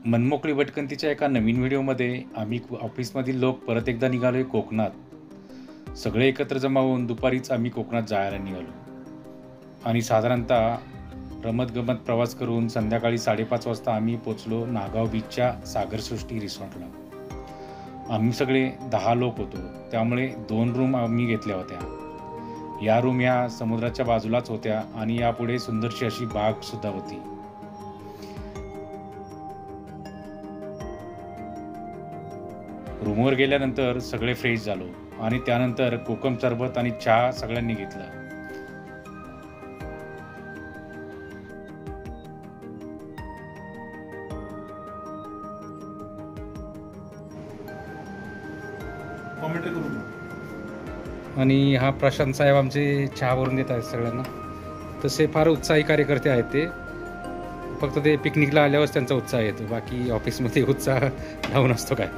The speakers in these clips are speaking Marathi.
मनमोकळी भटकंतीच्या एका नवीन व्हिडिओमध्ये आम्ही ऑफिसमधील लोक परत एकदा निघालोय कोकणात. सगळे एकत्र जमा होऊन दुपारीच आम्ही कोकणात जायला निघालो आणि साधारणतः रमतगमत प्रवास करून संध्याकाळी 5:30 वाजता आम्ही पोचलो नागाव बीचच्या सागरसृष्टी रिसॉर्टला. आम्ही सगळे 10 लोक होतो, त्यामुळे 2 रूम आम्ही घेतल्या होत्या. या रूम ह्या समुद्राच्या बाजूलाच होत्या आणि यापुढे सुंदरशी अशी बाग सुद्धा होती. रूमवर गेल्यानंतर सगळे फ्रेश झालो आणि त्यानंतर कोकम सरबत आणि चहा सगळ्यांनी घेतला. आणि हा प्रशांत साहेब आमचे चहा भरून देत आहेत सगळ्यांना. तसे फार उत्साही कार्यकर्ते आहेत ते, फक्त ते पिकनिकला आल्यावरच त्यांचा उत्साह येतो, बाकी ऑफिसमध्ये उत्साह डाऊन असतो काय.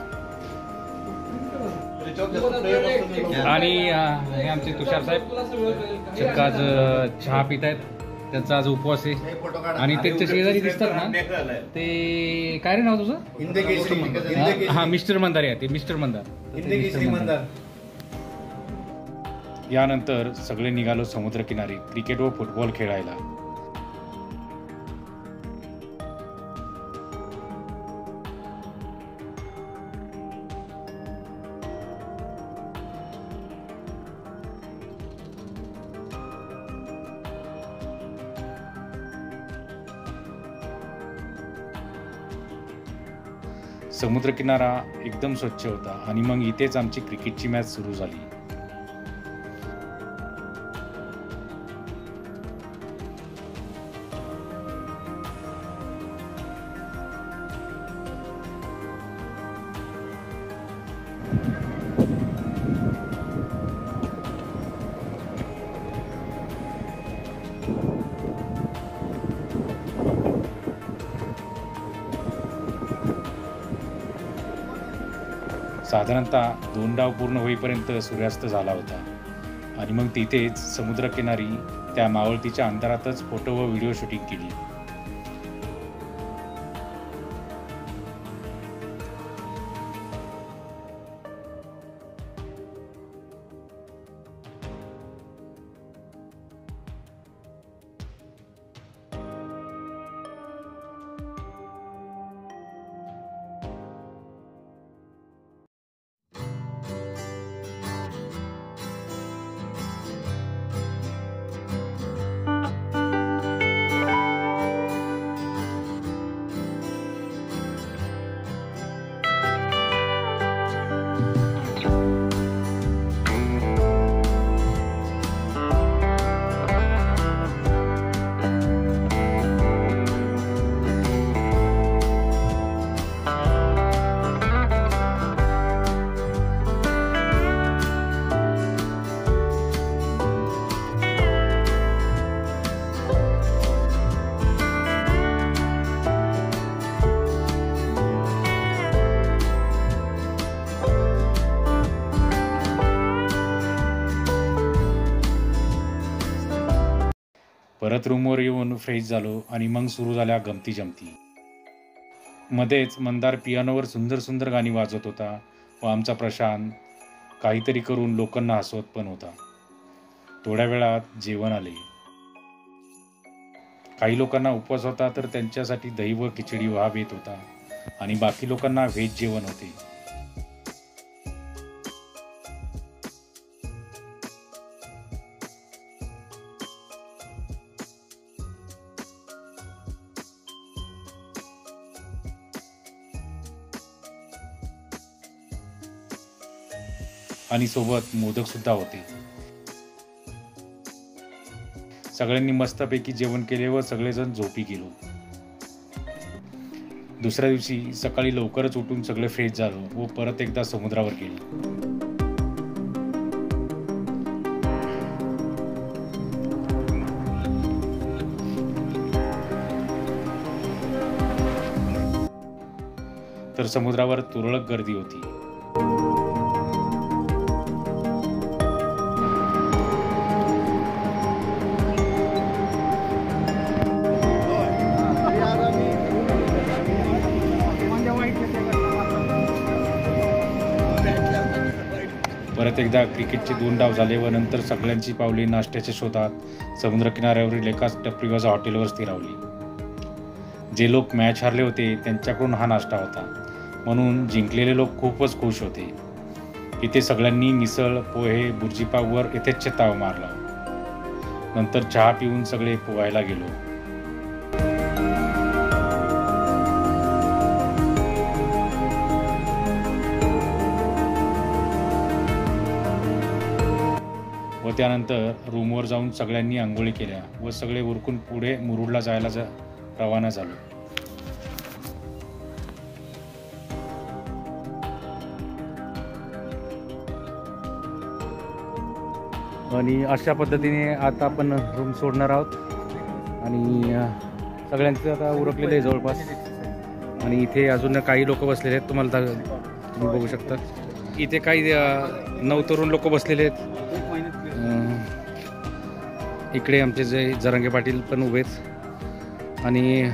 आणि हे आमचे तुषार साहेब चक्क आज चहा पित आहेत, त्यांचा आज उपवास आहे. आणि त्यांच्या शेजारी दिसतात ना ते काय रे नाव तुझं? हा मिस्टर मंदार आहे, ते मिस्टर मंदार. यानंतर सगळे निघालो समुद्रकिनारी क्रिकेट व फुटबॉल खेळायला. समुद्रकिनारा एकदम स्वच्छ होता आणि मग इथेच आमची क्रिकेटची मॅच सुरू झाली. साधारणतः 2 डाव पूर्ण होईपर्यंत सूर्यास्त झाला होता आणि मग तिथेच समुद्रकिनारी त्या मावळतीच्या अंधारातच फोटो व व्हिडिओ शूटिंग केली. परत रूमवर येऊन फ्रेश झालो आणि मग सुरू झाल्या गमती जमती. मध्येच मंदार पियानोवर सुंदर सुंदर गाणी वाजवत होता व आमचा प्रशांत काहीतरी करून लोकांना हसवत पण होता. थोड्या वेळात जेवण आले. काही लोकांना उपवास होता तर त्यांच्यासाठी दही व खिचडी वा येत होता आणि बाकी लोकांना व्हेज जेवण होते. आणि सोबत मोदक सुद्धा होते. सगळ्यांनी मस्तपैकी जेवण केले व सगळेजण झोपी गेलो. दुसऱ्या दिवशी सकाळी लवकरच उठून सगळे फ्रेश झालो व परत एकदा समुद्रावर गेलो. तर समुद्रावर तुरळक गर्दी होती. परत एकदा क्रिकेटचे 2 डाव झाले व नंतर सगळ्यांची पावले नाश्त्याच्या शोधात समुद्रकिनाऱ्यावरील एकाच टपरीवजा हॉटेलवर स्थिरावली. जे लोक मॅच हारले होते त्यांच्याकडून हा नाश्ता होता, म्हणून जिंकलेले लोक खूपच खुश होते. इथे सगळ्यांनी मिसळ, पोहे, बुर्जीपाववर यथेच्छ ताव मारला. नंतर चहा पिऊन सगळे पोहायला गेलो. व त्यानंतर रूमवर जाऊन सगळ्यांनी आंघोळी केल्या व सगळे उरकून पुढे मुरुडला जायला रवाना झालो. आणि अशा पद्धतीने आता आपण रूम सोडणार आहोत आणि सगळ्यांचं आता उरकलेलं आहे जवळपास. आणि इथे अजून काही लोक बसलेले आहेत, तुम्ही बघू शकता. इथे काही नवतरुण लोक बसलेले आहेत. इकडे आमचे जे जरांगे पाटील पण उभे आहेत आणि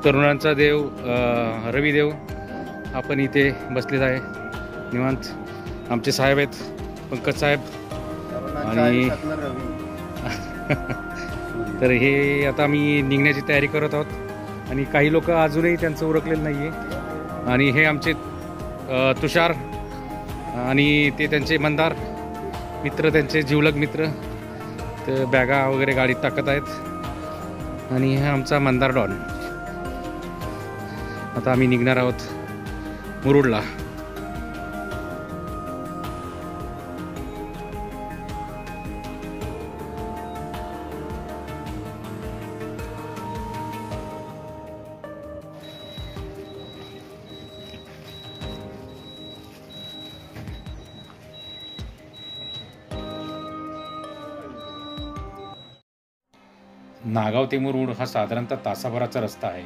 तरुणांचा देव रविदेव हा पण इथे बसलेला आहे निवांत. आमचे साहेब आहेत पंकज साहेब. आणि तर हे आता आम्ही निघण्याची तयारी करत आहोत आणि काही लोक अजूनही त्यांचं उरकलेलं नाही आहे. आणि हे आमचे तुषार आणि ते त्यांचे मंदार मित्र, त्यांचे जिवलग मित्र, तर बॅगा वगैरे गाडीत टाकत आहेत. आणि हा आमचा मंदार डॉन. आता आम्ही निघणार आहोत मुरुडला. नागाव ते मुरुड हा साधारणतः तासाभराचा रस्ता आहे.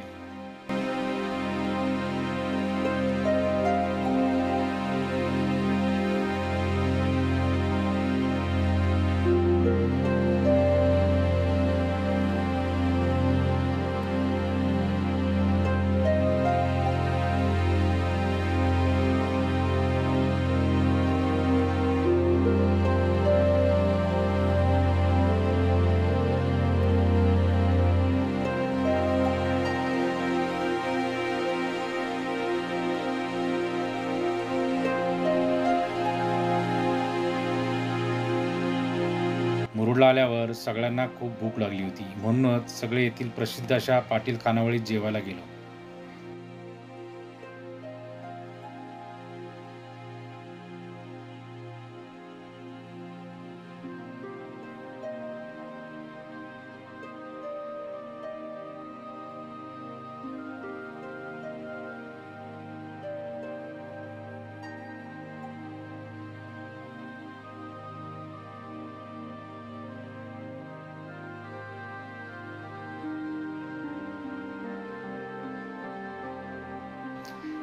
मुरुडला आल्यावर सगळ्यांना खूप भूक लागली होती, म्हणूनच सगळे येथील प्रसिद्ध अशा पाटील खानावळीत जेवायला गेलो.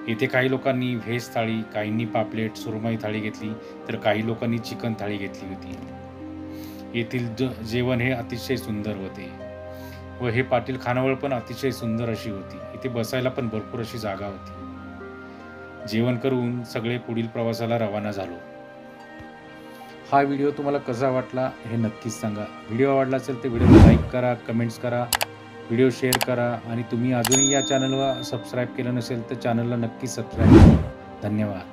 इथे काही लोकांनी व्हेज थाळी, काहींनी पापलेट सुरमई थाळी घेतली, तर काही लोकांनी चिकन थाळी घेतली होती. येथील जेवण हे अतिशय सुंदर होते व हे पाटील खानावळ पण अतिशय सुंदर अशी होती. इथे बसायला पण भरपूर अशी जागा होती. जेवण करून सगळे पुढील प्रवासाला रवाना झालो. हा व्हिडिओ तुम्हाला कसा वाटला हे नक्कीच सांगा. व्हिडिओ आवडला असेल तर व्हिडिओला लाईक करा, कमेंट्स करा, व्हिडिओ शेअर करा आणि तुम्ही अजूनही या चॅनलला सबस्क्राईब केलं नसेल तर चॅनलला नक्की सबस्क्राईब करा. धन्यवाद.